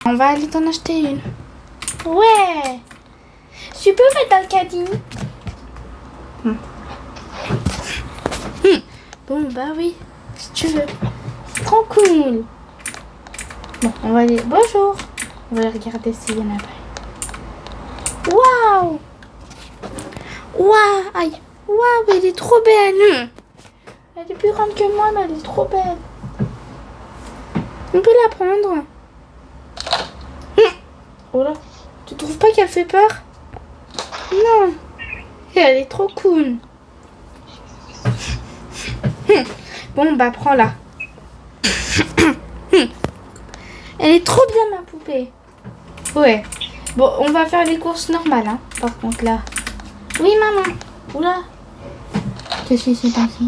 On va aller t'en acheter une. Ouais. Tu peux mettre dans le caddie. Bon, bah oui, si tu veux. C'est trop cool. Bon, on va aller... Bonjour. On va regarder s'il y en a pas. Waouh. Waouh. Aïe. Waouh, elle est trop belle. Elle est plus grande que moi, mais elle est trop belle. On peut la prendre. Oh là. Tu trouves pas qu'elle fait peur? Non. Elle est trop cool. Bon, bah, prends-la. Elle est trop bien, ma poupée. Ouais. Bon, on va faire les courses normales, hein. Par contre, là. Oui, maman. Oula. Qu'est-ce qui s'est passé?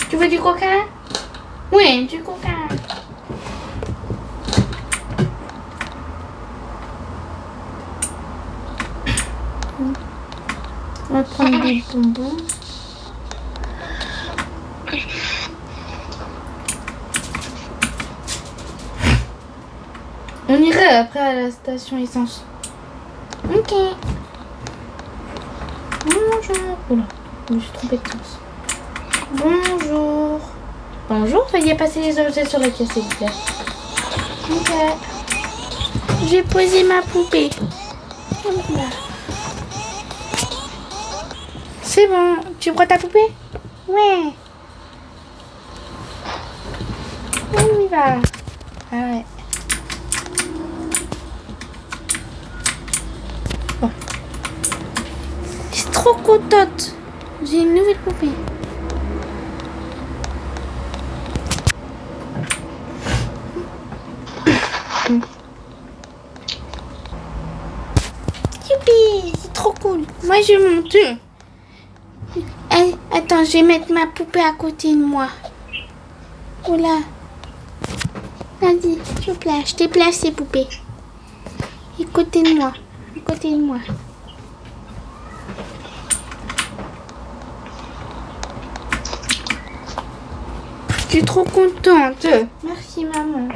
Tu veux du coca? Oui, du coca. On va prendre des bonbons. On irait après à la station essence. Ok. Bonjour. Oula, je me suis trompée de sens. Bonjour. Bonjour, veuillez passer les objets sur la caisse, s'il vous plaît. Ok. J'ai posé ma poupée. Voilà. C'est bon. Tu prends ta poupée? Ouais. On y va. Ah ouais. Bon. Je suis trop contente. J'ai une nouvelle poupée. Youpi, c'est trop cool. Moi, je monte. Hey, attends, je vais mettre ma poupée à côté de moi. Oula. Vas-y, s'il vous plaît, je déplace ces poupées. À côté de moi. À côté de moi. Je suis trop contente. Merci, maman.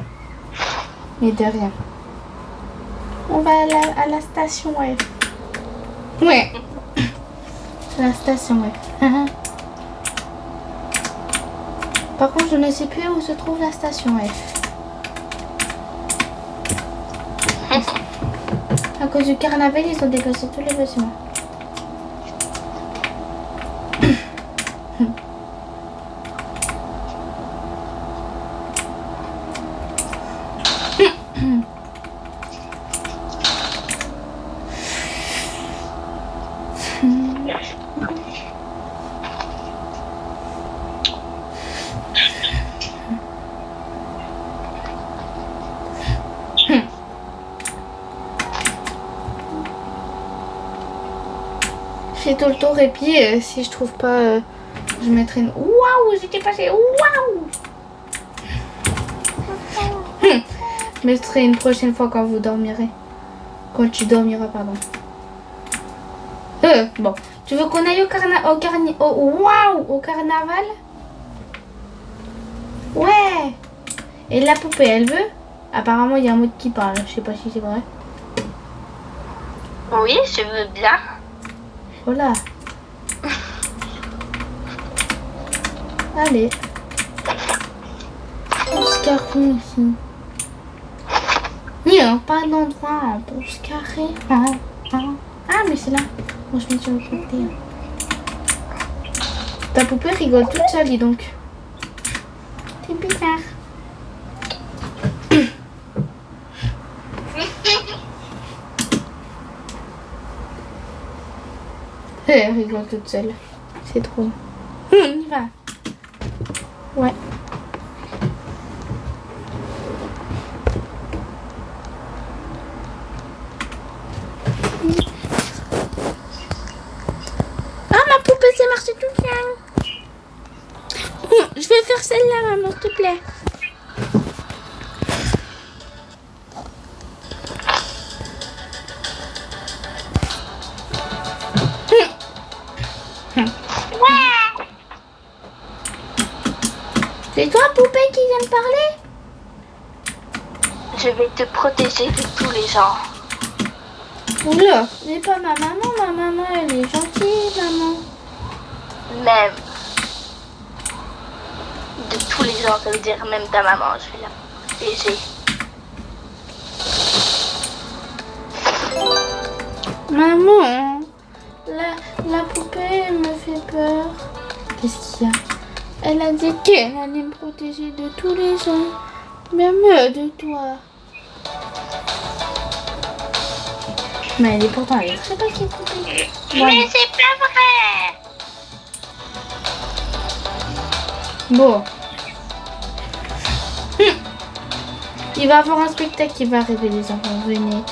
Mais de rien. On va à la station F. Ouais. La station F. Par contre, je ne sais plus où se trouve la station F. À cause du carnaval, ils ont déplacé tous les bâtiments. Je fais tout le tour et puis si je trouve pas, je mettrai une... Waouh, j'étais passée. Waouh. Je mettrai une prochaine fois quand vous dormirez. Quand tu dormiras, pardon. Bon. Tu veux qu'on aille au carnaval? Ouais. Et la poupée, elle veut? Apparemment, il y a un mot qui parle. Je sais pas si c'est vrai. Oui, je veux bien. Voilà. Allez. On se carre ici. Il n'y a pas d'endroit pour se carrer. Ah, mais c'est là. Moi, je mets sur le côté. Ta poupée rigole toute seule, dis donc. C'est bizarre. Elle rigole toute seule. C'est trop. On y va. Ouais. Ah, ma poupée s'est marchée toute seule. Je vais faire celle-là, maman, s'il te plaît. C'est toi, poupée, qui vient de parler? Je vais te protéger de tous les gens. Oula, mais pas ma maman. Ma maman, elle est gentille, maman. Même de tous les gens, ça veut dire même ta maman, je vais la protéger. Maman, la poupée me fait peur. Qu'est-ce qu'il y a? Elle a dit qu'elle allait me protéger de tous les gens, même de toi. Mais elle est pourtant, elle est très petite poupée. Mais c'est pas vrai! Bon. Il va y avoir un spectacle qui va arriver, les enfants. Venez.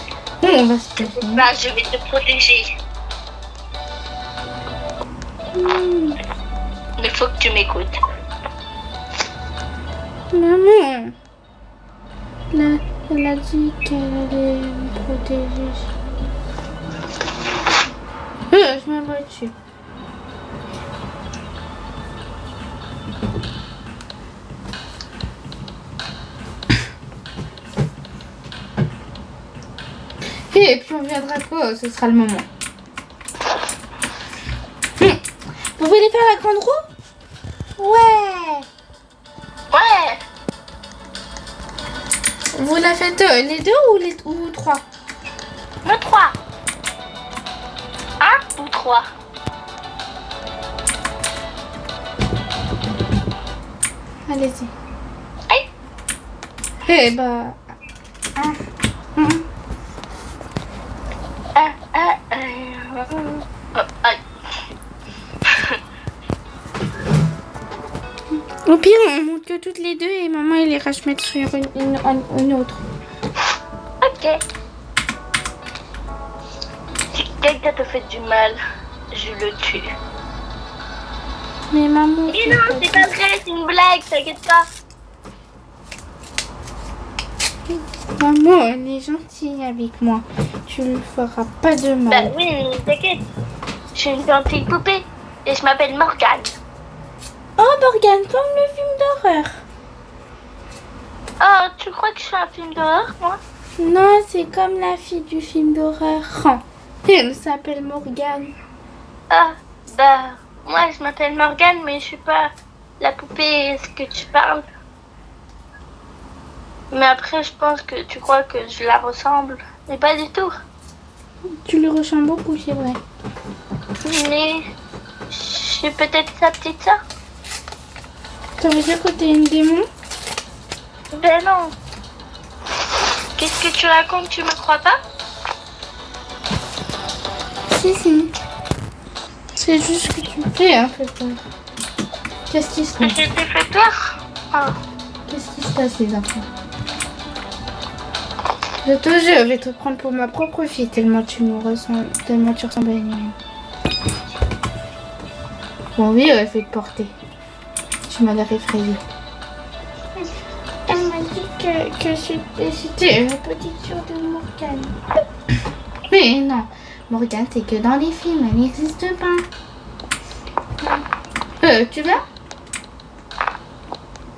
On va se cacher. Bah, je vais te protéger. Il faut que tu m'écoutes. Maman. Là, elle a dit qu'elle allait me protéger. Je me vois dessus. Et puis on viendra quoi? Ce sera le moment. Vous voulez faire la grande roue? Ouais. Ouais. Vous la faites les deux ou trois? Le 3. 1 ou 3? Allez-y. Aïe. Eh bah. Aïe. Au pire, on monte que toutes les deux et maman elle ira se mettre sur une autre. Ok. Si quelqu'un te fait du mal, je le tue. Mais maman. Mais non, c'est pas vrai, c'est une blague, t'inquiète pas. Maman, elle est gentille avec moi. Tu lui feras pas de mal. Bah oui, mais t'inquiète. Je suis une gentille poupée et je m'appelle Morgane. Oh, Morgane, comme le film d'horreur. Oh, tu crois que je suis un film d'horreur, moi? Non, c'est comme la fille du film d'horreur. Elle s'appelle Morgane. Ah, bah, moi je m'appelle Morgane, mais je suis pas la poupée, ce que tu parles. Mais après, je pense que tu crois que je la ressemble. Mais pas du tout. Tu lui ressembles beaucoup, c'est vrai. Mais je suis peut-être sa petite sœur. Ça veut dire que t'es une démon? Ben non. Qu'est-ce que tu racontes? Tu me crois pas? Si. C'est juste que tu me fais un peu peur. Qu'est-ce qui se Que passe? je t'ai fait peur? Oh. Qu'est-ce qui se passe, les enfants? Je vais te prendre pour ma propre fille tellement tu ressembles à une humaine. Bon, oui, elle fait te porter. Tu m'as l'air effrayée. Elle m'a dit que c'était une petite sœur de Morgane. Mais non, Morgane, c'est que dans les films, elle n'existe pas. Tu vas?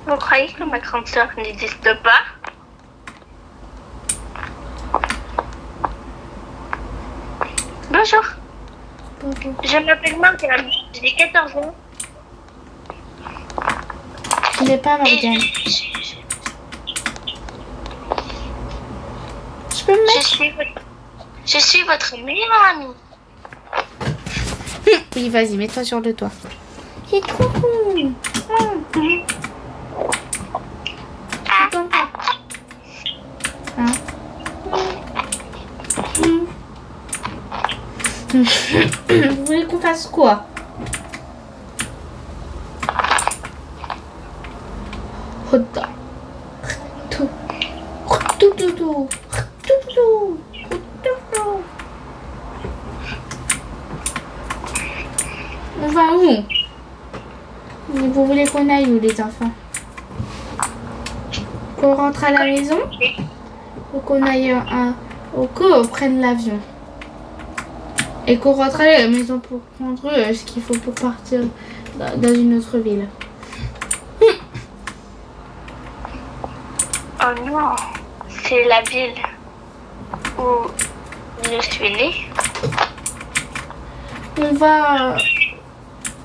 Vous croyez que ma grande sœur n'existe pas? Bonjour. Bonjour. Je m'appelle Morgane. J'ai 14 ans. Tu n'es pas Morgane. Je peux me mettre? Je suis votre meilleure amie. Oui, vas-y, mets-toi sur le toit. C'est trop cool. C'est ton toit. Hein? Vous voulez qu'on fasse quoi? Hota. Tout. Tout, tout, tout. Tout, tout. Tout, tout. On va où? Vous voulez qu'on aille où, les enfants? Qu'on rentre à la maison? Ou qu'on aille ou qu'on prenne l'avion? Et qu'on rentre à la maison pour prendre ce qu'il faut pour partir dans une autre ville. Oh non, c'est la ville où je suis née. On va...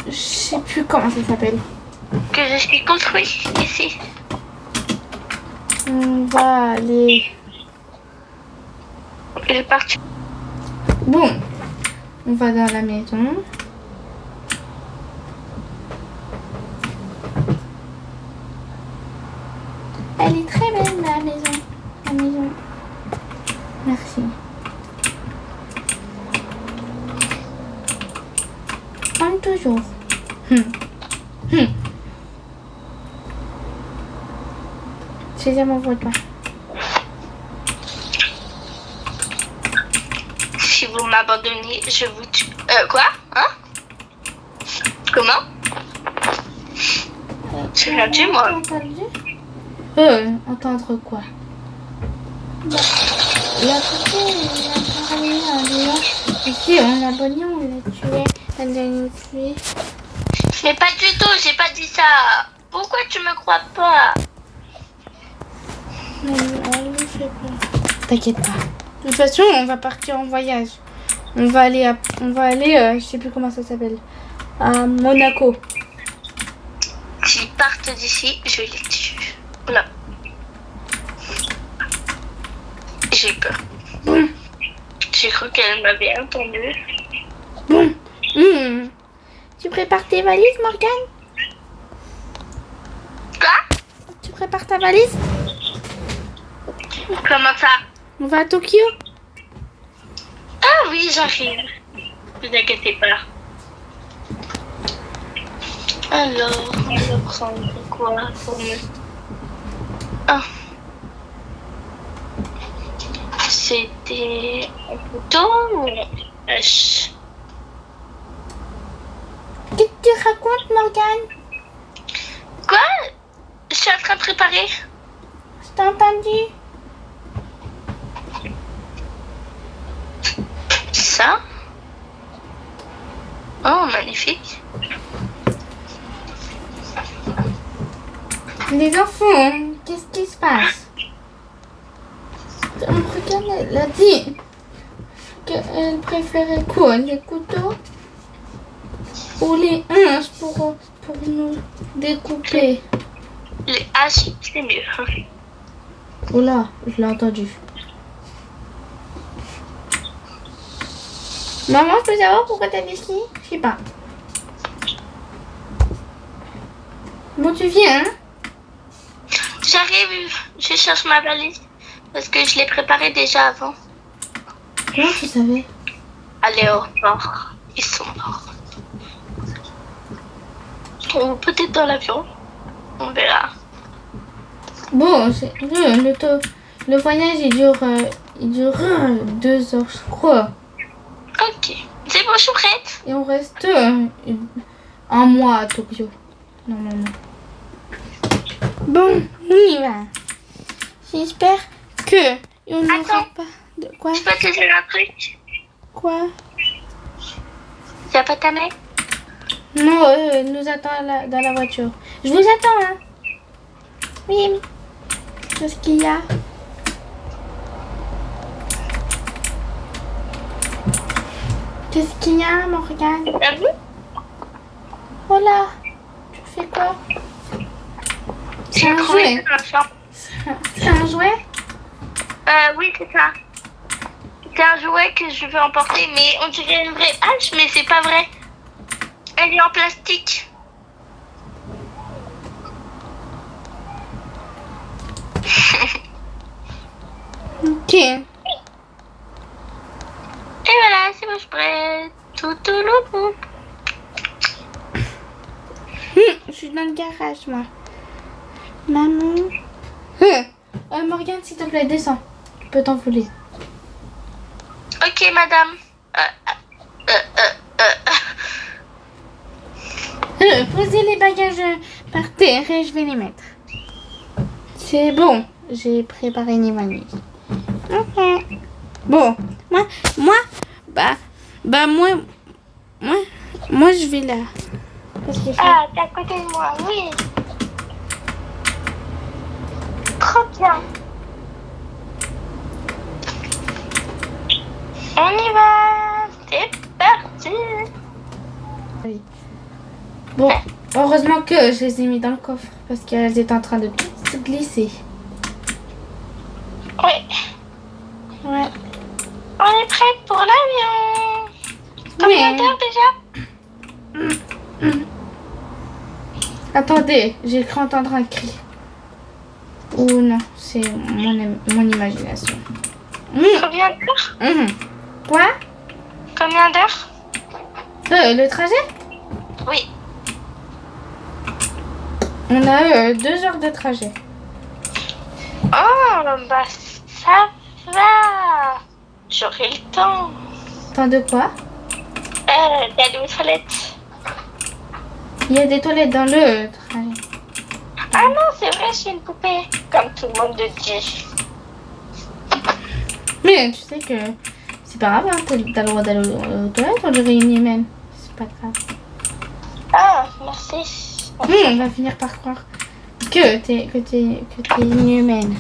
Je sais plus comment ça s'appelle. Que je suis construit ici. On va aller... Je suis partie. Bon, on va dans la maison. Elle est très belle, la maison. La maison. Merci. Comme toujours. C'est mon vote. Si vous m'abandonnez, je vous tue. Quoi? Hein? Comment? Tu m'as tué, moi. Entendre quoi? La poupée, elle a parlé en disant ici, on l'a bonné, on l'a tué, elle l'a nous tué. Mais pas du tout, j'ai pas dit ça. Pourquoi tu me crois pas? Mais elle ne fait pas. T'inquiète pas. De toute façon, on va partir en voyage. On va aller, je sais plus comment ça s'appelle, à Monaco. S'ils partent d'ici, je les tue. Là. J'ai peur. Bon. J'ai cru qu'elle m'avait entendu. Bon. Tu prépares tes valises, Morgane? Quoi? Tu prépares ta valise? Comment ça? On va à Tokyo? Ah oui, j'arrive. Ne vous inquiétez pas. Alors, on va prendre quoi pour nous? Ah. C'était un couteau ou un hache? Qu'est-ce que tu racontes, Morgane? Quoi? Je suis en train de préparer. Je t'ai entendu. Ça? Oh, magnifique. Les enfants, qu'est-ce qui se passe? Morgane, elle a dit qu'elle préférait quoi? Les couteaux ou les haches pour nous découper? Les haches, c'est mieux. Oula, je l'ai entendu. Maman, je peux savoir pourquoi t'as dit ici? Je sais pas. Bon, tu viens, hein? J'arrive, je cherche ma valise. Parce que je l'ai préparée déjà avant. Comment tu savais? À l'aéroport. Ils sont morts. Ou peut-être dans l'avion. On verra. Bon, le voyage, il dure 2 heures, je crois. Ok. C'est bon, je suis prête. Et on reste un mois à Tokyo. Normalement. Bon, on y va. J'espère que on n'aura Attends. pas de quoi. Je peux te dire un truc? Quoi? Tu vas pas ta mère? Non, elle nous attend dans la voiture. Je vous attends, hein. Oui. Qu'est-ce qu'il y a? Qu'est-ce qu'il y a, Morgane? T'as vu? Oh là, tu fais quoi? C'est J'ai un trouvé jouet. dans la chambre. C'est un jouet? Oui, c'est ça. C'est un jouet que je veux emporter, mais on dirait une vraie hache, mais c'est pas vrai. Elle est en plastique. Ok. Et voilà, c'est bon, je suis prête. Tout loup. Je suis dans le garage, moi. Maman. Morgane, s'il te plaît, descends. Tu peux t'envoler. Ok, madame. Posez les bagages par terre et je vais les mettre. C'est bon. J'ai préparé une valise. Ok. Bon. Moi, je vais là. Parce que Ah, t'es à côté de moi, oui. trop bien. On y va. C'est parti. Oui. Bon, heureusement que je les ai mis dans le coffre parce qu'elles étaient en train de toutes se glisser. Oui. Ouais. On est prêt pour l'avion. Combien d'heures déjà? Attendez, j'ai cru entendre un cri. Ou non, c'est mon imagination. Combien d'heures? Quoi? Combien d'heures? Le trajet? Oui. On a 2 heures de trajet. Oh, bah ça va. J'aurai le temps. Temps de quoi? D'aller aux toilettes. Il y a des toilettes dans le trajet. Ah non, c'est vrai, je suis une poupée. Comme tout le monde le dit. Mais tu sais que c'est pas grave, hein, t'as le droit d'aller aux toilettes, on dirait une humaine. C'est pas grave. Ah, merci. On va finir par croire que t'es une humaine.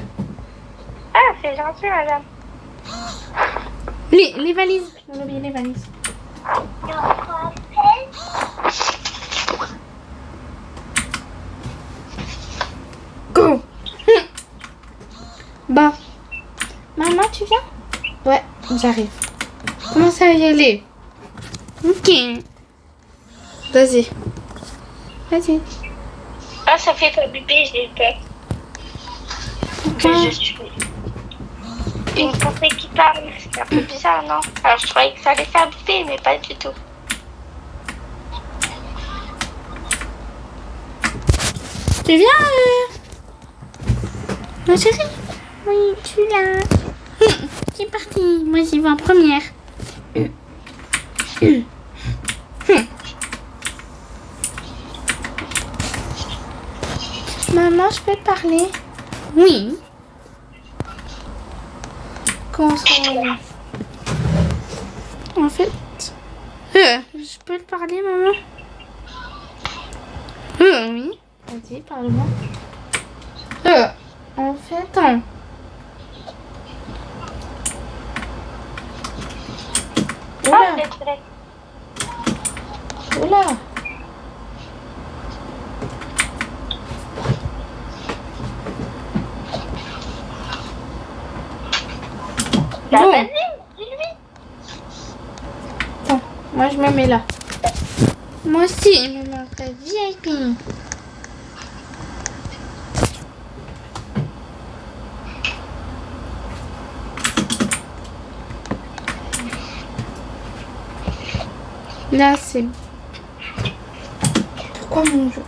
Ah, c'est gentil, madame. Les valises, on a oublié les valises. Go. Bon. Maman, tu viens? Ouais, j'arrive. Commence à y aller. Ok. Vas-y. Vas-y. Ah, ça fait pas bébé, j'ai peur. Pourquoi? Que je suis une poupée qui parle. C'est un peu bizarre, non? Alors, je croyais que ça allait faire bébé, mais pas du tout. Tu viens, ma chérie? Oui, je suis là. C'est parti. Moi, j'y vais en première. Maman, je peux te parler? Oui. Comment ça va? En fait, je peux te parler, maman? Oui. Vas-y, parle-moi. En fait, Ah, Oula, c'est vrai. oula. Bah, Bon. vas-y, dis-lui. Attends, moi je me mets là. Moi aussi, maman, t'as VIP. Là, c'est... Pourquoi mon jeu?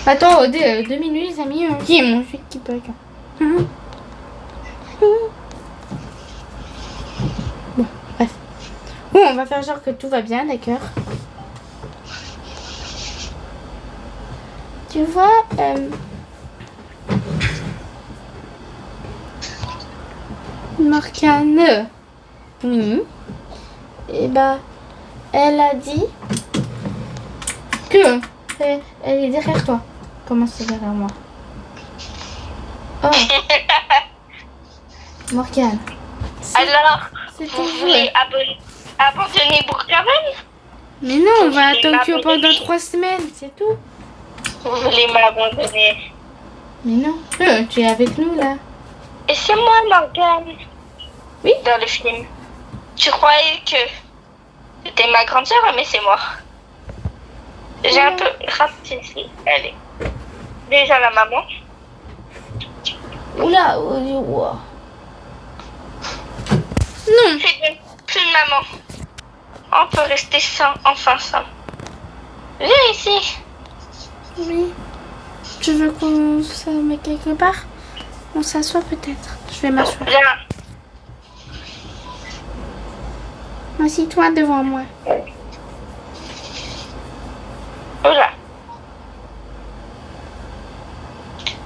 Attends, 2 minutes, les amis. Qui est mon jeu qui bug? Bon, bref. Bon, on va faire genre que tout va bien, d'accord? Tu vois, Morgane, oui, et bah, elle a dit que elle est derrière toi. Comment c'est derrière moi? Oh, Morgane. Alors, C'est vous ton voulez jeu. abandonner Brookhaven? Mais non, on va à voulez Tokyo m'abandonner? pendant 3 semaines, c'est tout. Vous voulez m'abandonner? Mais non, tu es avec nous là. Et c'est moi, Morgane. Oui. Dans le film. Tu croyais que c'était ma grande sœur, mais c'est moi. J'ai un peu raté ici. Allez. Déjà la maman. Oula, ouah. Non. Plus de maman. On peut rester enfin sans. Viens ici. Oui. Tu veux qu'on se mette quelque part? On s'assoit peut-être. Je vais m'asseoir. Viens. Assis-toi devant moi. Voilà.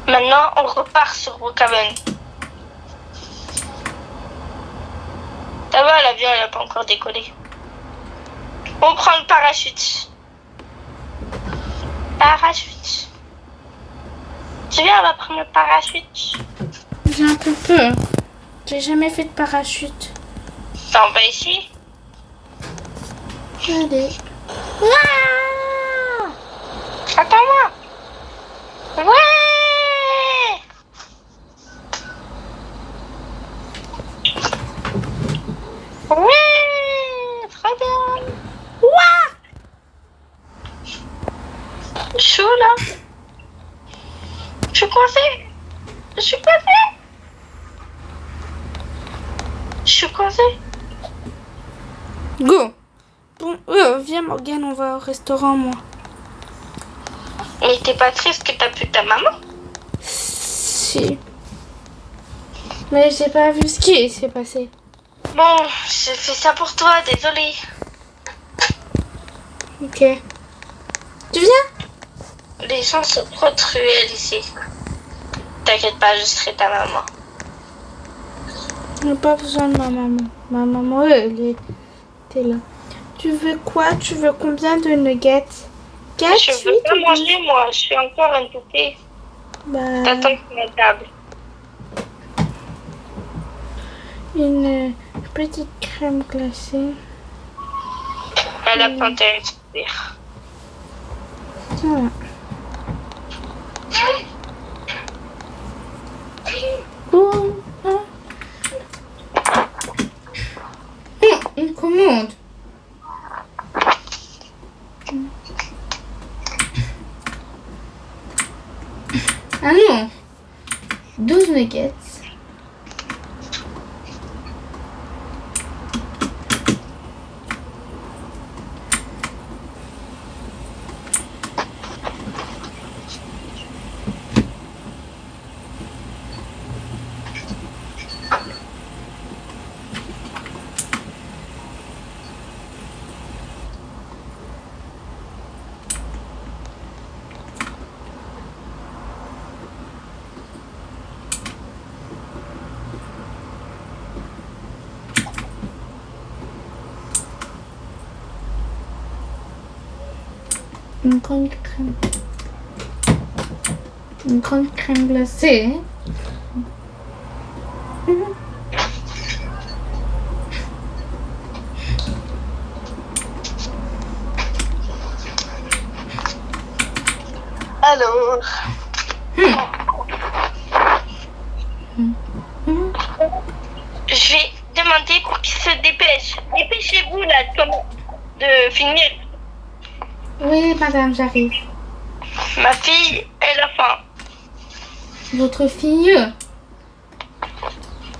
Maintenant, on repart sur Brookhaven. Ça va, l'avion, il n'a pas encore décollé. On prend le parachute. parachute. Tu viens, on va prendre le parachute. J'ai un peu peur. J'ai jamais fait de parachute. On va ici. Allez. Ah! Attends-moi. Ouais. Ouais. Très bien. Ouah! Chaud là. Je suis coincée. Je suis coincée. Je suis coincée. Go. Bon, viens Morgane, on va au restaurant, moi. Mais t'es pas triste que t'as plus ta maman? Si. Mais j'ai pas vu ce qui s'est passé. Bon, j'ai fait ça pour toi, désolée. Ok. Tu viens? Les gens sont trop cruels ici. T'inquiète pas, je serai ta maman. On n'a pas besoin de ma maman. Ma maman, elle était là. Tu veux quoi? Tu veux combien de nuggets? 4, Je 8 veux pas ou 12? manger, moi. Je suis encore une poupée. T'attends sur la table. Une petite crème glacée. Elle a pas intérêt de sourire. Voilà. Oh, hein. Une commande. Ah non. 12 nuggets. Une grande crème. Une grande crème glacée. Alors. Je vais demander pour qu'il se dépêche. Dépêchez-vous là de finir. Oui, madame, j'arrive. Ma fille, elle a faim. Votre fille,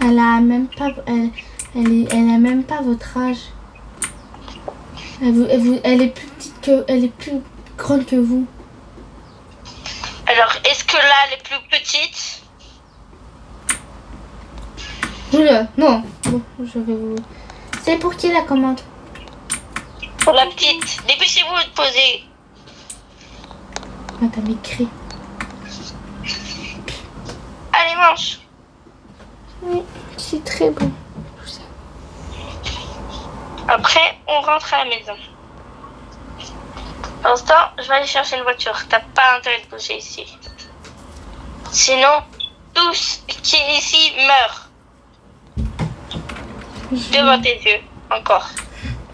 elle a même pas, elle a même pas votre âge. Elle est plus petite que, elle est plus grande que vous. Alors, est-ce que là, elle est plus petite? Oula, non. Bon, je vais vous. C'est pour qui la commande? Pour la petite. Dépêchez-vous de poser. Madame écrit. Allez, mange. Oui, c'est très bon. Après, on rentre à la maison. Pour l'instant, je vais aller chercher une voiture. T'as pas intérêt de bouger ici. Sinon, tous qui est ici meurent. Devant tes yeux. Encore.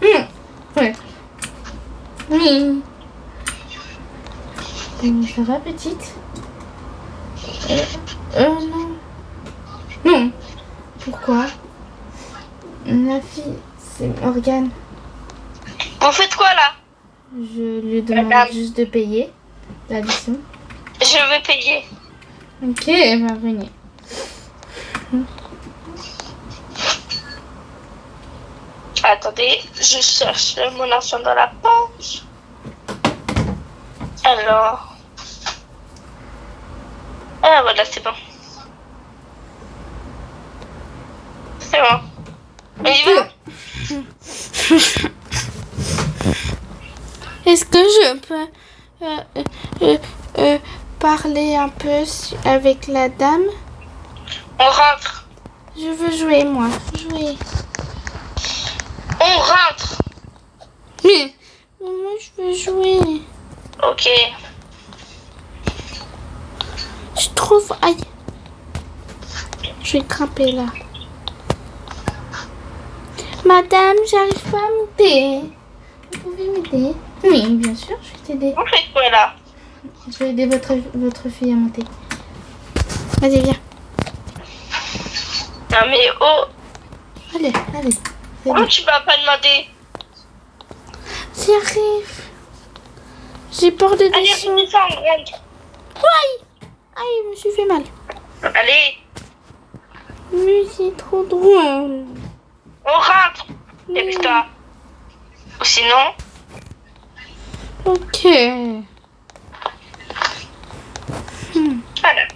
Ouais. Oui. Ça va, petite? Non. Non. Pourquoi? La fille, c'est Morgane. Vous faites quoi là? Je lui demande Madame. juste de payer l'addition. Je vais payer. Ok, elle va venir. Attendez, je cherche mon argent dans la poche. Alors. Ah voilà, c'est bon. C'est bon. On y va? Est-ce que je peux parler un peu avec la dame? On rentre. Je veux jouer, moi. Jouer. On rentre. Mais moi, je veux jouer. Ok. trop fort. Aïe. Je vais grimper là. Madame, j'arrive pas à monter. Vous pouvez m'aider? Oui, bien sûr, je vais t'aider. On fait quoi là? Je vais aider votre fille à monter. Vas-y, viens. Non mais oh, Allez, allez. pourquoi tu m'as pas demandé? J'y arrive. J'ai peur de Allez, descendre. redescends, rentre. Aïe. Aïe, je me suis fait mal. Allez, Mais c'est trop drôle. on rentre. Dépêche-toi. Ou sinon, Ok. voilà.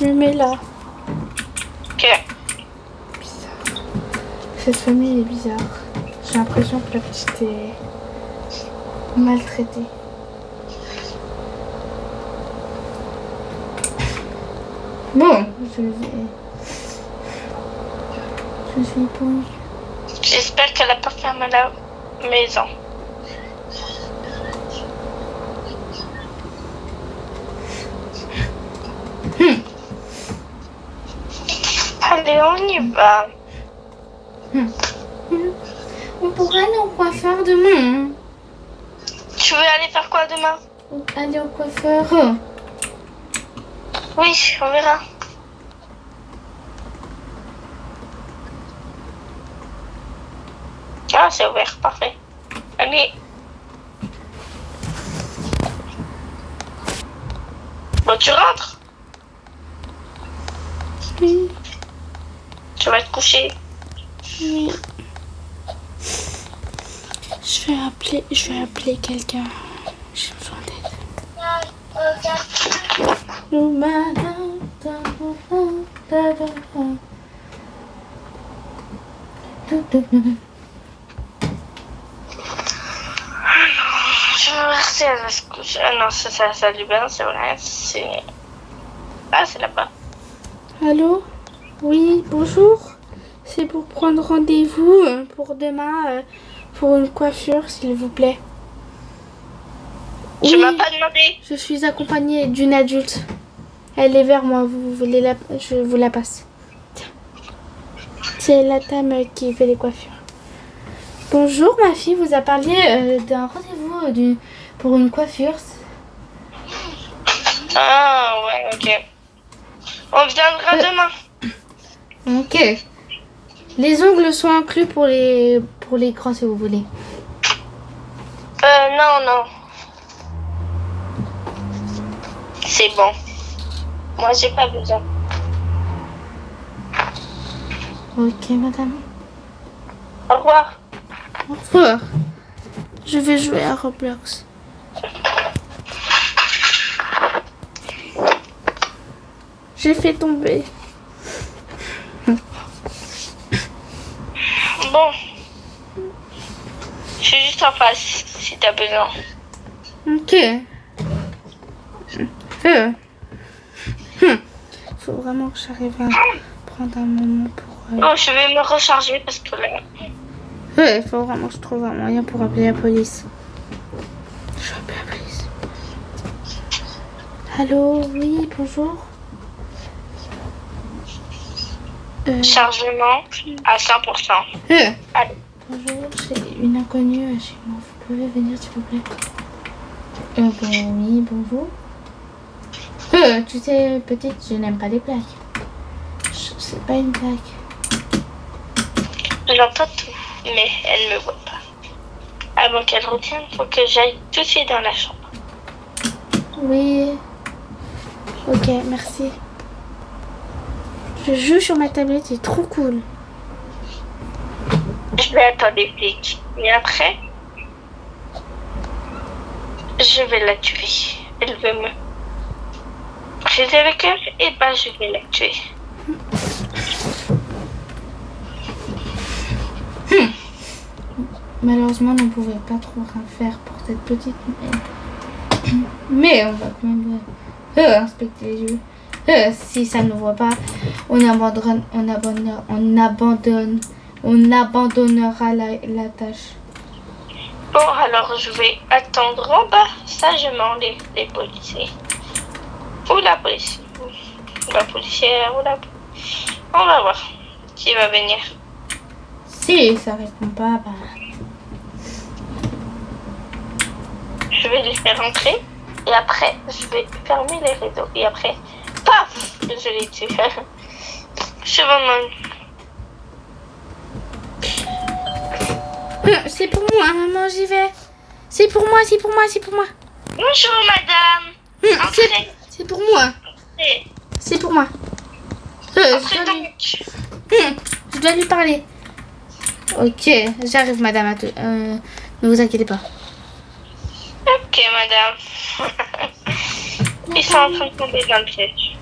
Je me mets là. Ok. Cette famille est bizarre. J'ai l'impression que la petite est maltraitée. Bon, je suis épongée. J'espère qu'elle a pas fermé la maison. Allez, on y va. On pourrait aller au coiffeur demain. Tu veux aller faire quoi demain? Aller au coiffeur. Oui, on verra. Ah, c'est ouvert, parfait. Allez. Bon, tu rentres? Oui, Tu vas te coucher. oui. Je vais appeler quelqu'un. J'ai besoin d'aide. Je vais rester à la couche. Ah non, ça lui bien, c'est vrai. C'est... Ah, c'est là-bas. Allô? Oui, bonjour. C'est pour prendre rendez-vous pour demain pour une coiffure, s'il vous plaît. Tu Oui, m'as pas demandé? je suis accompagnée d'une adulte. Elle est vers moi, vous voulez je vous la passe. Tiens. C'est la dame qui fait les coiffures. Bonjour, ma fille vous a parlé d'un rendez-vous pour une coiffure. Ah, ouais, ok. On viendra demain. Ok. Les ongles sont inclus pour les grands si vous voulez. Non. C'est bon. Moi, j'ai pas besoin. Ok, madame. Au revoir. Au revoir. Je vais jouer à Roblox. J'ai fait tomber. Bon. Je suis juste en face, si t'as besoin. Ok. Faut vraiment que j'arrive à prendre un moment pour... Oh, je vais me recharger parce que là... Il faut vraiment que je trouve un moyen pour appeler la police. Je vais appeler la police. Allô, oui, bonjour. Chargement à 100%. Allez. Bonjour, j'ai une inconnue chez moi. Vous pouvez venir, s'il vous plaît? Oui, bonjour. Tu sais, petite, je n'aime pas les blagues. C'est pas une blague. J'entends tout, mais elle me voit pas. Avant qu'elle revienne, faut que j'aille tout de suite dans la chambre. Oui. Ok, merci. Je joue sur ma tablette, c'est trop cool. Je vais attendre les flics. Et après, je vais la tuer. Elle veut me briser le cœur, et ben je vais la tuer. Malheureusement, on ne pouvait pas trop rien faire pour cette petite. Mais on va quand même inspecter les yeux. Si ça ne voit pas, on abandonnera la tâche. Bon, alors je vais attendre en bas, sagement, les policiers. Ou la police. Ou la policière, ou la... On va voir qui va venir. Si ça répond pas, bah... Je vais les faire entrer. Et après, je vais fermer les rideaux. Et après, paf, je les tue. Je vais C'est pour moi, maman, j'y vais. C'est pour moi, c'est pour moi, c'est pour moi. Bonjour, madame. Entrez. C'est pour moi. Entrez. C'est pour moi. Entrez donc. Je dois lui parler. Ok, j'arrive, madame. Ne vous inquiétez pas. Ok, madame. Ils sont en train de tomber dans le piège.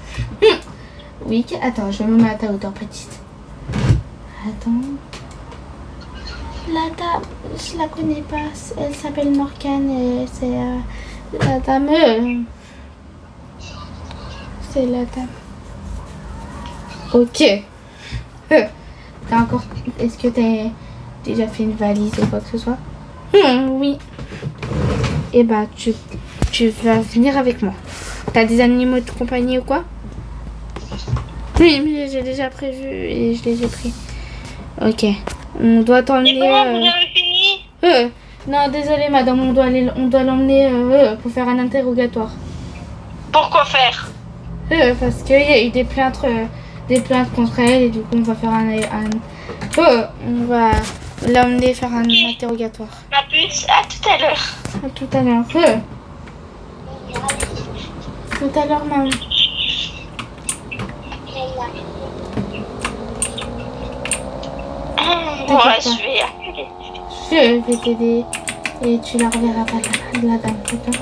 Oui, attends, je me mets à ta hauteur, petite. Attends. La dame, je la connais pas. Elle s'appelle Morgane et c'est la dame. C'est la dame. Ok. T'as encore. Est-ce que t'as déjà fait une valise ou quoi que ce soit? Oui. Et bah, tu vas venir avec moi. T'as des animaux de compagnie ou quoi? Oui, mais j'ai déjà prévu et je les ai pris. Ok. On doit t'emmener... Et comment vous avez fini? Non, désolé madame, on doit l'emmener pour faire un interrogatoire. Pourquoi faire? Parce qu'il y a eu des plaintes contre elle et du coup on va faire on va l'emmener faire un interrogatoire. Ma puce, à tout à l'heure. À tout à l'heure. Tout à l'heure, maman. Moi, je vais appeler. Je vais t'aider et tu la reverras pas, la dame, d'accord?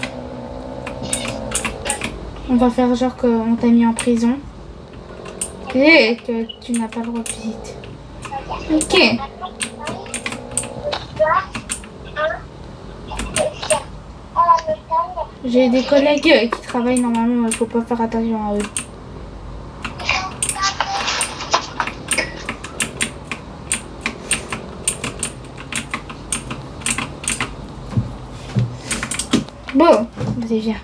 On va faire genre qu'on t'a mis en prison et que tu n'as pas le droit de visite. Ok. J'ai des collègues qui travaillent normalement, il faut pas faire attention à eux. Bon, vas-y, viens.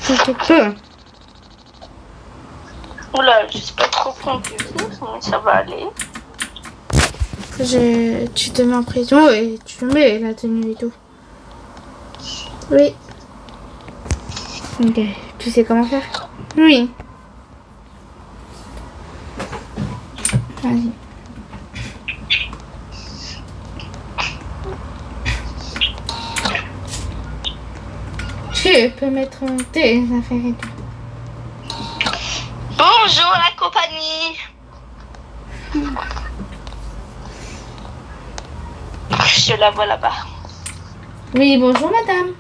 T'inquiète pas. Oula, je sais pas trop conduire, mais ça va aller. Tu te mets en prison et tu mets la tenue et tout. Oui. Ok, tu sais comment faire? Oui. Vas-y. Tu peux mettre tes affaires et tout. Bonjour la compagnie. Je la vois là-bas. Oui, bonjour madame.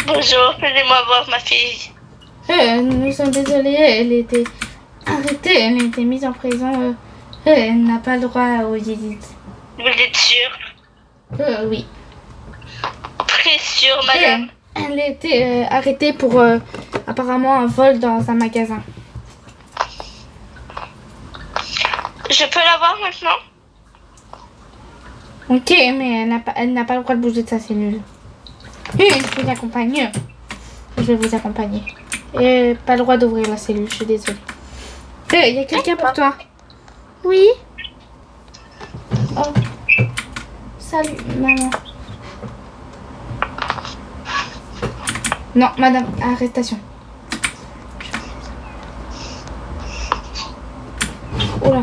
Bonjour, faites-moi voir ma fille. Nous sommes désolés, elle était arrêtée, elle a été mise en prison. Elle n'a pas le droit aux visites. Vous êtes sûr? Oui. Très sûr, madame. Elle a été arrêtée pour apparemment un vol dans un magasin. Je peux la voir maintenant? Ok, mais elle n'a pas le droit de bouger de sa cellule. Je vous accompagne. Je vais vous accompagner. Et pas le droit d'ouvrir la cellule, je suis désolée. Il y a quelqu'un pour toi. Oui? Oh. Salut, maman. Non, madame, arrestation. Oh là.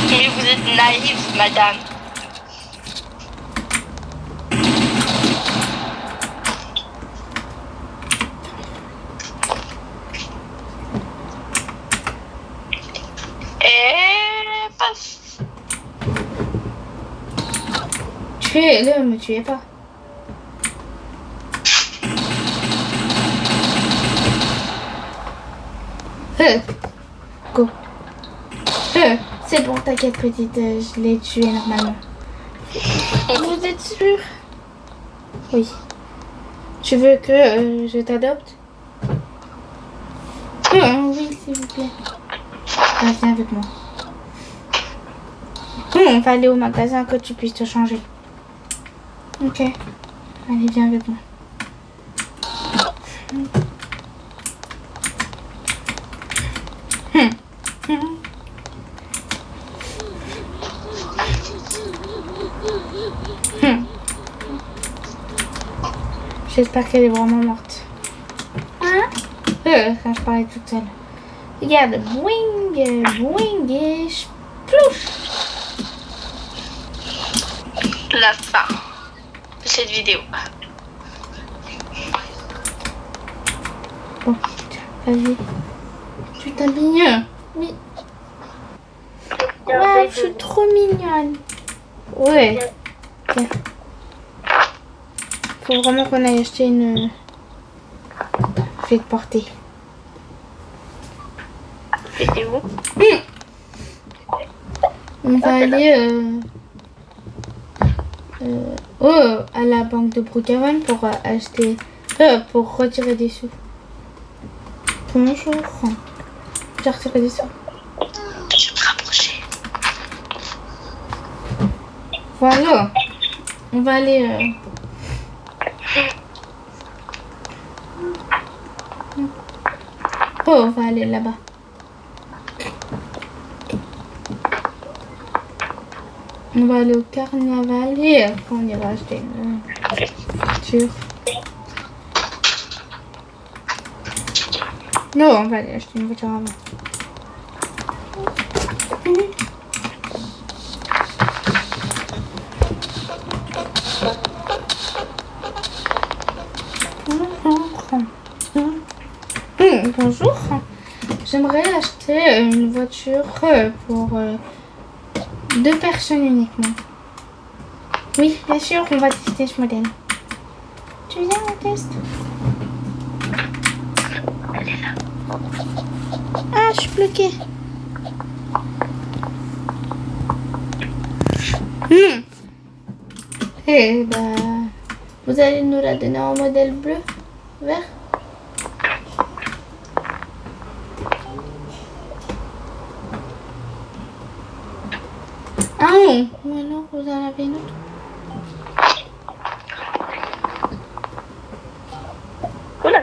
Mais vous êtes naïve, madame. Et passe. Tuez-le, me tuez pas. Go. C'est bon, t'inquiète petite, je l'ai tué normalement. Vous êtes sûr? Oui. Tu veux que je t'adopte? Oui, s'il vous plaît. Ah, viens avec moi. On va aller au magasin que tu puisses te changer. Ok. Allez, viens avec moi. J'espère qu'elle est vraiment morte. Hein? Quand je parlais toute seule. Regarde, boing, boing et splouch. La fin de cette vidéo. Bon, vas-y. Tu t'habilles? Oui. Waouh, je suis trop mignonne. Ouais. Tiens. Faut vraiment qu'on aille acheter une... Attends, je vais te porter. C'était où? On va aller à la banque de Brookhaven pour acheter... pour retirer des sous. Bonjour. J'ai retiré des sous. Je vais me rapprocher. Voilà. On va aller... on va aller là-bas. On va aller au carnaval et on ira acheter une voiture. Non, on va aller acheter une voiture avant. Bonjour. J'aimerais acheter une voiture pour 2 personnes uniquement. Oui, bien sûr, on va tester ce modèle. Tu viens, on teste? Ah, je suis bloquée. Eh ben, vous allez nous la donner en modèle bleu, vert? Ah non, ou alors vous en avez une autre? Oula.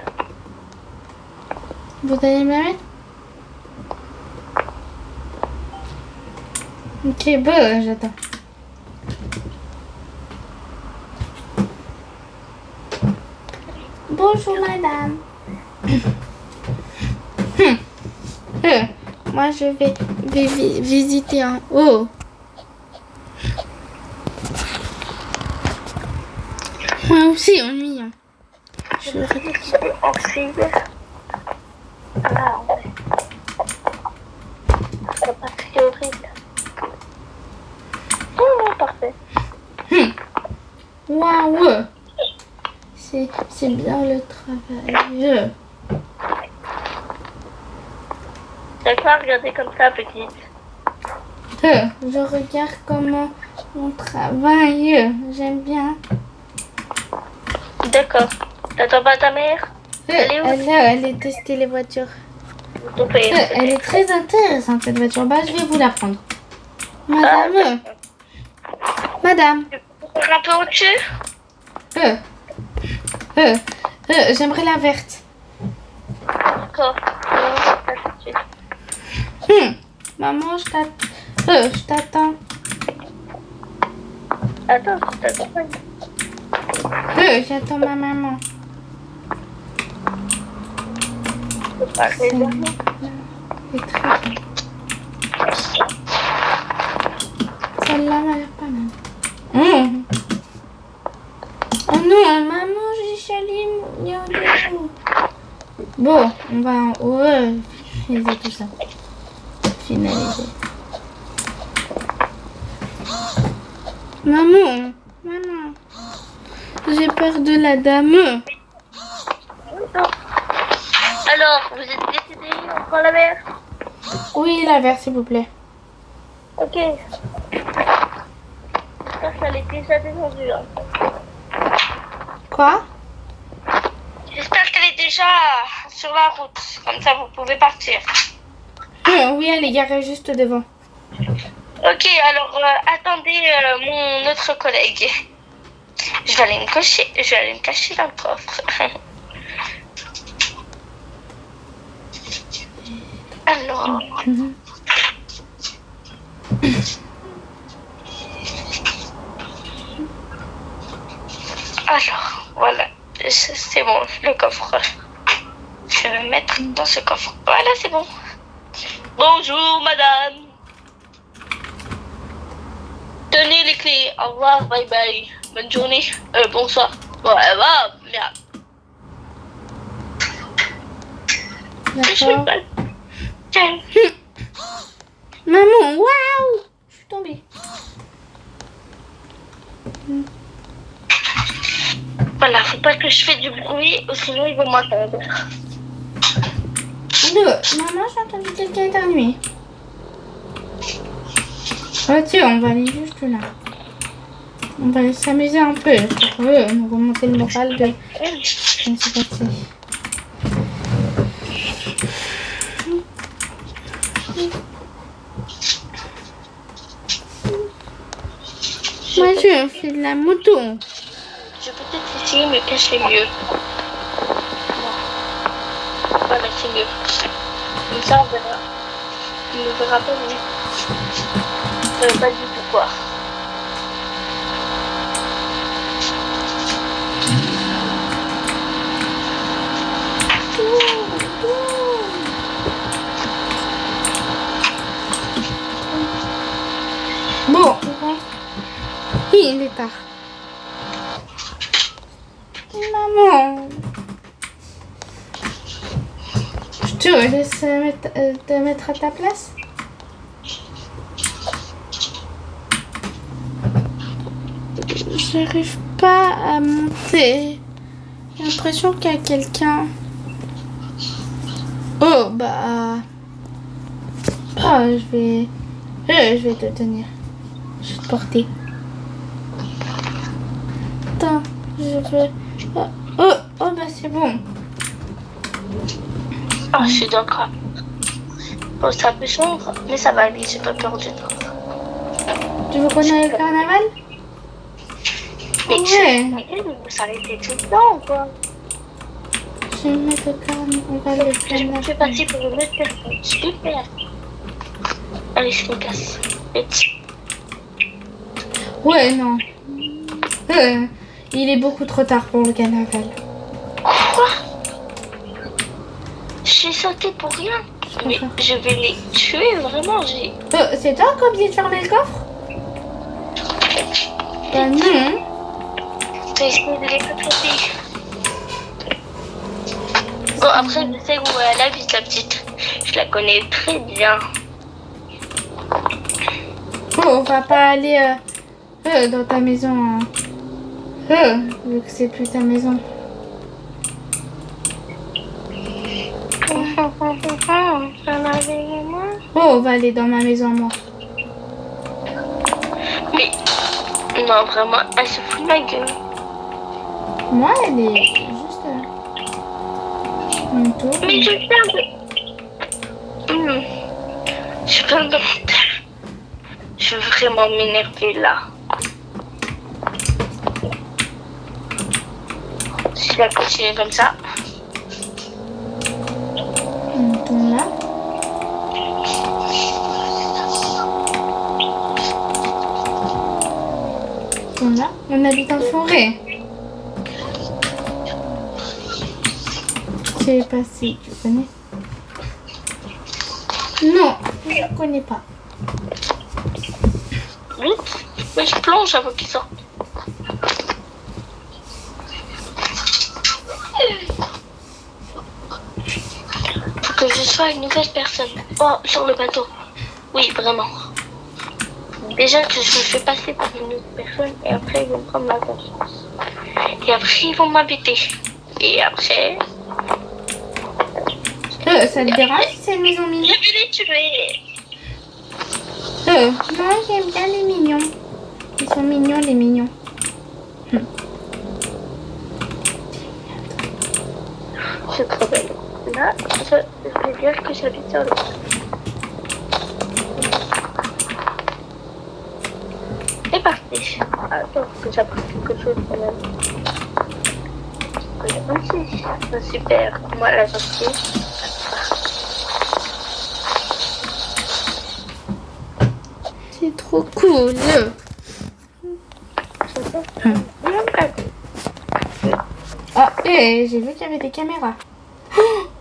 Vous allez me la mettre? Ok, bon, j'attends. Bonjour madame. Moi je vais visiter en haut. Moi aussi ennuyant. Je vais Ah ouais. C'est pas très horrible. Oh, parfait. Waouh. C'est bien le travail. D'accord, regardez comme ça, petite. Je regarde comment on travaille. J'aime bien. D'accord. T'attends pas ta mère? Elle est où? Elle est tester les voitures. Ton père. Elle est très intéressante cette voiture. Bah, je vais vous la prendre. Madame. Madame. Un peu au-dessus? J'aimerais la verte. D'accord. Pas tout de suite. Maman, je t'attends. Attends, je t'accompagne. J'attends ma maman. C'est pas très bien. C'est très bien. Celle-là m'a l'air pas mal. Oh non, maman, j'ai chialé. Bon, on va en haut. Finaliser tout ça. Finaliser. Maman. J'ai peur de la dame. Alors, vous êtes décidé? On prend la mer? Oui, la verte, s'il vous plaît. Ok. j'espère qu'elle est déjà descendue. Hein. Quoi? J'espère qu'elle est déjà sur la route. Comme ça, vous pouvez partir. Oui, elle est garée juste devant. Ok, alors attendez mon autre collègue. Je vais aller me cacher dans le coffre. Alors. Alors, voilà. C'est bon, le coffre. Je vais me mettre dans ce coffre. Voilà, c'est bon. Bonjour, madame. Tenez les clés. Au revoir, bye bye. Bonne journée. Bonsoir. Bon, elle va, bien. D'accord. Tiens. Maman, waouh! Je suis tombée. Voilà, faut pas que je fasse du bruit, sinon ils vont m'entendre. Maman, j'ai entendu quelqu'un éternuer. Oh tiens, on va aller juste là. On va aller s'amuser un peu. Nous remonter le moral de... Je ne sais pas qui. Moi, je fais de la moto. Je vais peut-être essayer de me cacher mieux. Voilà, c'est mieux. Comme ça, on verra. On ne verra pas mieux. Pas du tout quoi. Bon. Il est tard. Maman. Je te laisse te mettre à ta place. J'arrive pas à monter. J'ai l'impression qu'il y a quelqu'un. Oh bah. Oh, je vais te tenir. Je vais te porter. Attends, je veux. Oh bah c'est bon. Oh, je suis d'accord. Bon, c'est un peu sombre, mais ça va aller, j'ai pas peur du tout. Tu veux qu'on aille au carnaval? Mais Ouais. vous s'arrêtez tout le temps, quoi. Je vais mettre au carnaval. On va aller au Je me fais carnaval. passer pour une autre personne. Super. Allez, je me casse. Vite. Ouais, non. Il est beaucoup trop tard pour le carnaval. Quoi? J'ai sauté pour rien. Mais je vais les tuer, vraiment. C'est toi qui as oublié de fermer le coffre? Bah non. J'ai essayé de les attraper. Bon, après, je sais où elle habite, la petite. Je la connais très bien. Oh, on va pas aller dans ta maison. Hein. Vu que c'est plus ta maison. Oh, on va aller dans ma maison, moi. Mais, non, vraiment, elle se fout de ma gueule. Moi, elle est juste mon tour. Mais je viens de... Je viens de... Je veux vraiment m'énerver là. Je vais continuer comme ça. On tourne là. On là. On habite en forêt. Je sais pas si tu connais. Non, je ne connais pas. Oui, mais je plonge avant qu'il sorte. Faut que je sois une nouvelle personne. Oh, sur le bateau. Oui, vraiment. Déjà que je me fais passer pour une autre personne et après ils vont prendre ma confiance. Et après ils vont m'habiter. Et après... Ça te dérange si c'est une maison Je mignonne? vais les tuer. Moi j'aime bien les mignons. Ils sont mignons, les mignons. C'est trop belle. Là, je vais dire que j'habite sur le... C'est parti. Attends, que j'apprenne quelque chose quand même. Aussi, c'est super. Moi, la sortie. C'est trop cool. Oh, et j'ai vu qu'il y avait des caméras.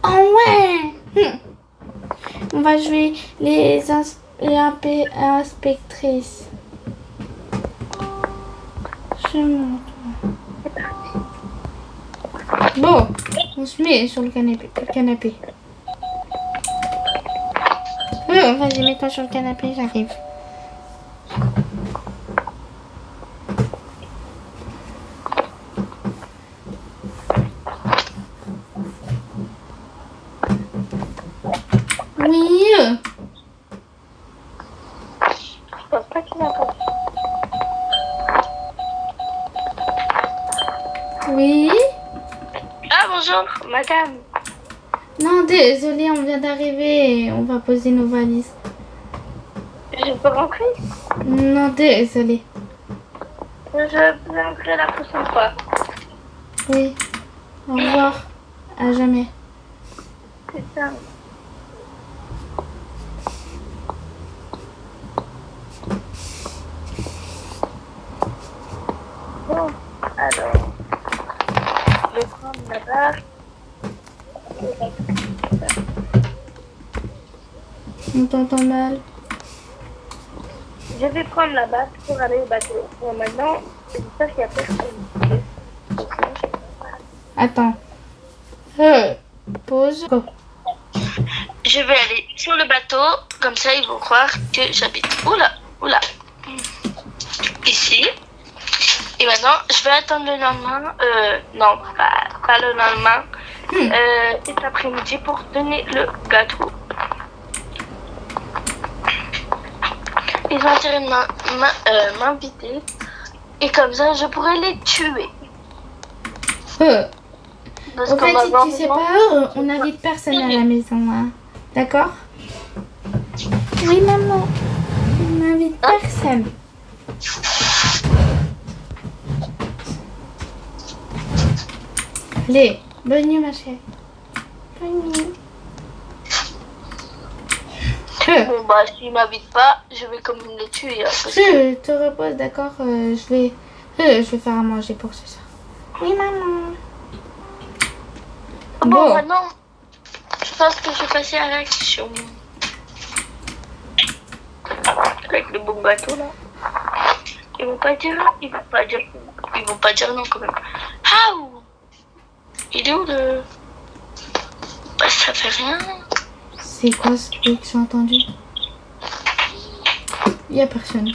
Oh ouais. On va jouer les inspectrices. Je monte. Bon, on se met sur le canapé. Vas-y, mets-toi sur le canapé, j'arrive. Oui. Je pense pas qu'il a pas. Oui. Ah, bonjour, madame. Non, désolé, on vient d'arriver. On va poser nos valises. Je peux rentrer? Non, désolé. Je peux rentrer la prochaine fois. Oui. Au revoir. À jamais. C'est ça. Bon, alors, je vais prendre la barre. On t'entend mal. Je vais prendre la barre pour aller au bateau. Bon, maintenant, j'espère qu'il n'y a personne. Attends. Pause. Go. Je vais aller sur le bateau, comme ça ils vont croire que j'habite. Oula, oula. Ici. Et maintenant, je vais attendre le lendemain. Non, pas le lendemain. Cet après-midi pour donner le gâteau. Ils ont intérêt de m'inviter. Et comme ça, je pourrais les tuer. Parce Au qu'on fait, va si voir tu sais vraiment- pas, on n'invite personne à la maison. Hein. D'accord? Oui, maman. On n'invite personne. Allez, bonne nuit, ma chérie. Bonne nuit. Bon, bah, s'ils m'invitent pas, je vais comme les tuer. Hein, parce que... Je te repose, d'accord? Je vais faire à manger pour ce soir. Oui, maman. Bon, maintenant, je pense que je vais passer à l'action. Avec le bon bateau, là. Ils vont pas dire non quand même. Ah! Il est où le... Bah, ça fait rien. C'est quoi ce bruit que j'ai entendu? Il n'y a personne.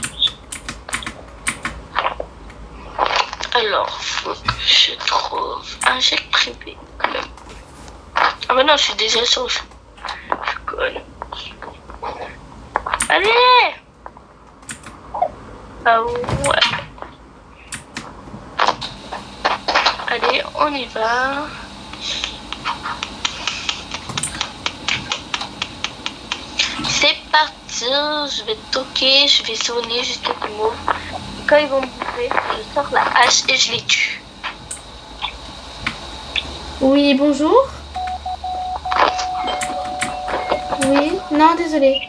Alors, faut que je trouve un chèque privé, quand même. Ah bah non, je suis déjà sur le... Je suis conne. Allez! Ah ouais. Allez, on y va. C'est parti, je vais toquer, je vais sonner jusqu'à ce qu'ils m'ouvrent. Quand ils vont m'ouvrir, je sors la hache et je les tue. Oui, bonjour. Oui, non, désolé.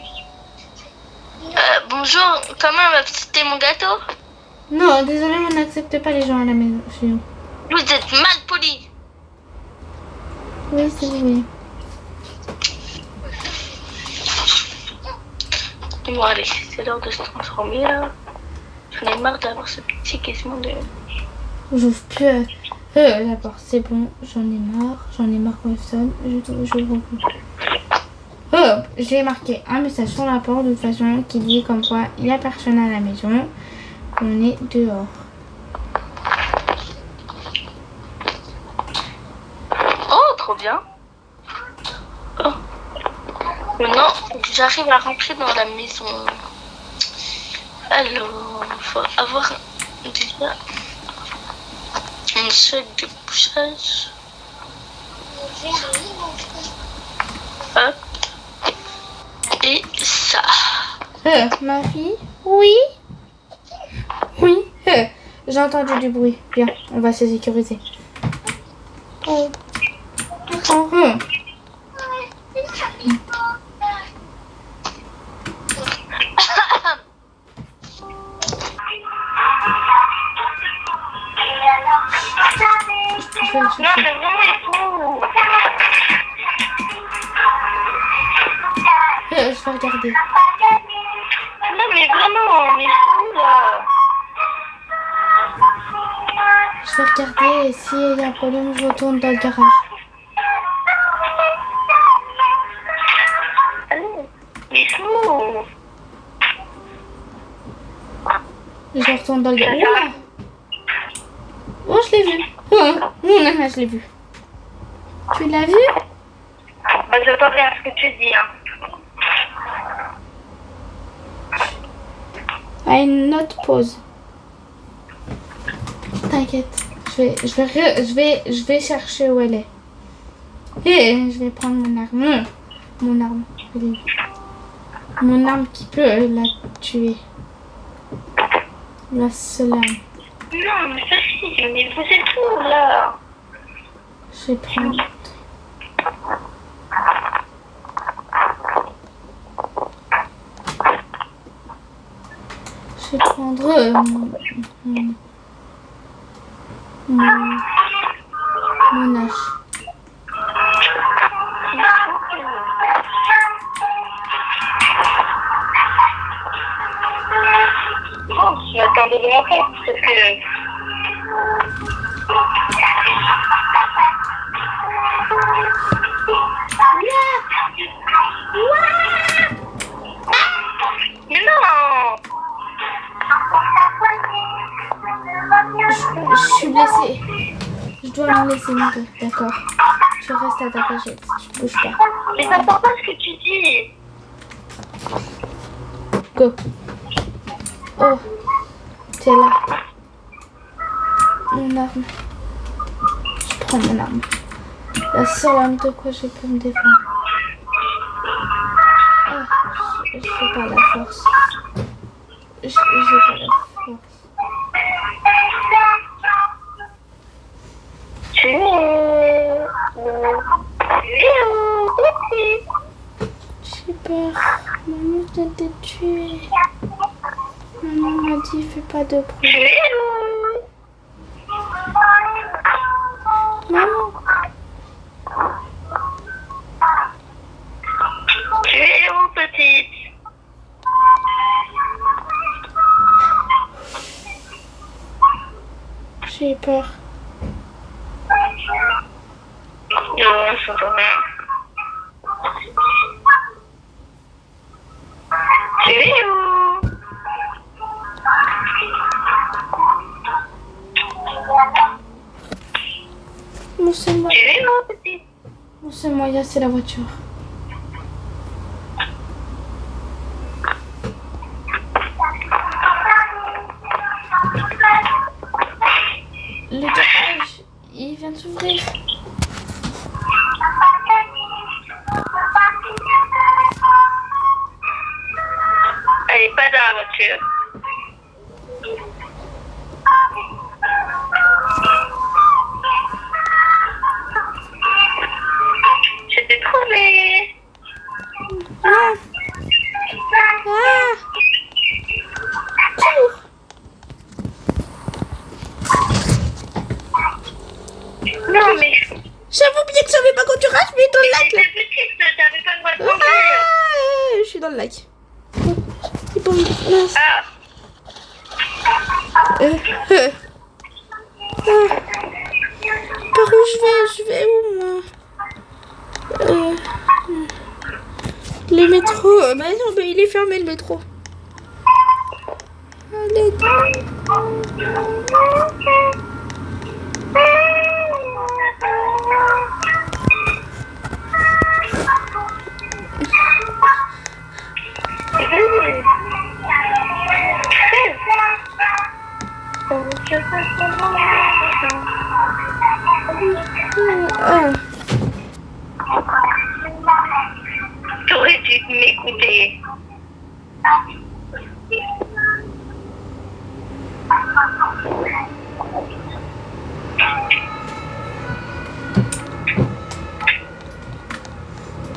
Bonjour, comment on va visiter mon gâteau? Non, désolé, on n'accepte pas les gens à la maison chez nous. Vous êtes mal poli. Oui, c'est oui. Bon, allez, c'est l'heure de se transformer là. J'en ai marre d'avoir ce petit caissement de... J'ouvre plus. D'accord, c'est bon, j'en ai marre qu'on sonne. Je ouvre plus. J'ai marqué un message sur la porte de toute façon qui dit comme quoi il n'y a personne à la maison. On est dehors. Oh, trop bien. Oh. Maintenant, j'arrive à rentrer dans la maison. Alors, faut avoir déjà un sac de poussage. Hop. Et ça. Ma fille? Oui? Oui? J'ai entendu du bruit. Viens, on va se sécuriser. Oh. Non, c'est vraiment je vais regarder. Non, mais vraiment, on est fou là. Je vais regarder et s'il y a un problème, je retourne dans le garage. Allez, mais fou. Je retourne dans le garage. Oula! Oh, je l'ai vu. Je l'ai vu. Tu l'as vu? Bah, j'entends rien ce que tu dis. Hein. À une autre pause. T'inquiète. Je vais chercher où elle est. Et je vais prendre mon arme. Mon arme. Mon arme qui peut la tuer. La seule arme. Non, mais Sophie, mais vous êtes où là? Je vais prendre. Je vais prendre mon hache. Bon, je m'attendais de rentrer parce que... Mais non! Je suis blessée. Je dois me laisser mourir. D'accord. Je reste à ta cachette. Je bouge pas. Mais t'entends pas ce que tu dis. Go. Oh. T'es là. Mon arme. Je prends mon arme. La seule arme de quoi je peux me défendre. Oh, je fais pas la force. J'ai pas la force. Tu es où? J'ai peur. Maman vient de te tuer. Maman m'a dit fais pas de Tu bruit. es où? Maman. Tu es où, petite? J'ai peur. Non, je comprends rien. Tu es où? Mon seul Tu moyen. es où, petite? Mon seul moyen, c'est la voiture. Le garage, il vient de s'ouvrir. Elle est pas dans la voiture. Je t'ai trouvé. Ah. Ah. Cours. Non, mais J'avoue bien que je savais pas quand tu rages, mais dans le lac là. t'es petite, t'avais pas le droit de conduire. Ah, je suis dans le lac. C'est bon, mince. Ah, Par où je vais où moi? Le métro. Bah non, mais il est fermé le métro. Allez. Oh. T'aurais dû m'écouter.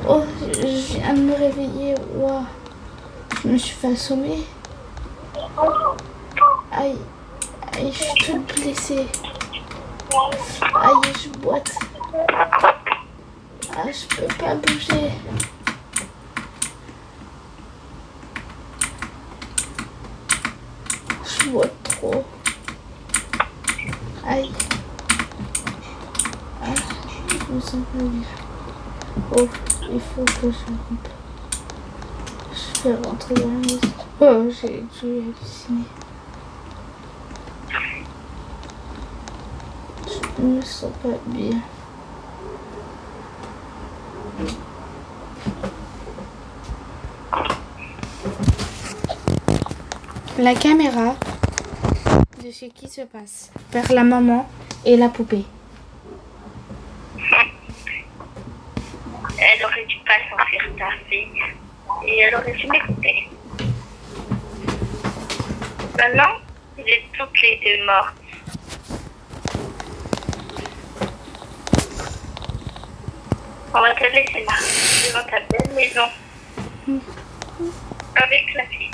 Oh, je viens de me réveiller. Waouh. Je me suis fait assommer. Aïe. Aïe, je suis toute blessée. Aïe, je boite. Ah, je peux pas bouger. Je boite trop. Aïe. Ah, je me sens pas bien. Oh, il faut que je vais rentrer dans la maison. Oh, j'ai dû halluciner. Je me sens pas bien. La caméra de ce qui se passe vers la maman et la poupée. Elle aurait dû pas sentir ta fille. Et elle aurait dû m'écouter. Maintenant, vous êtes toutes les deux mortes. On va te laisser là, devant ta belle maison. Avec la fille.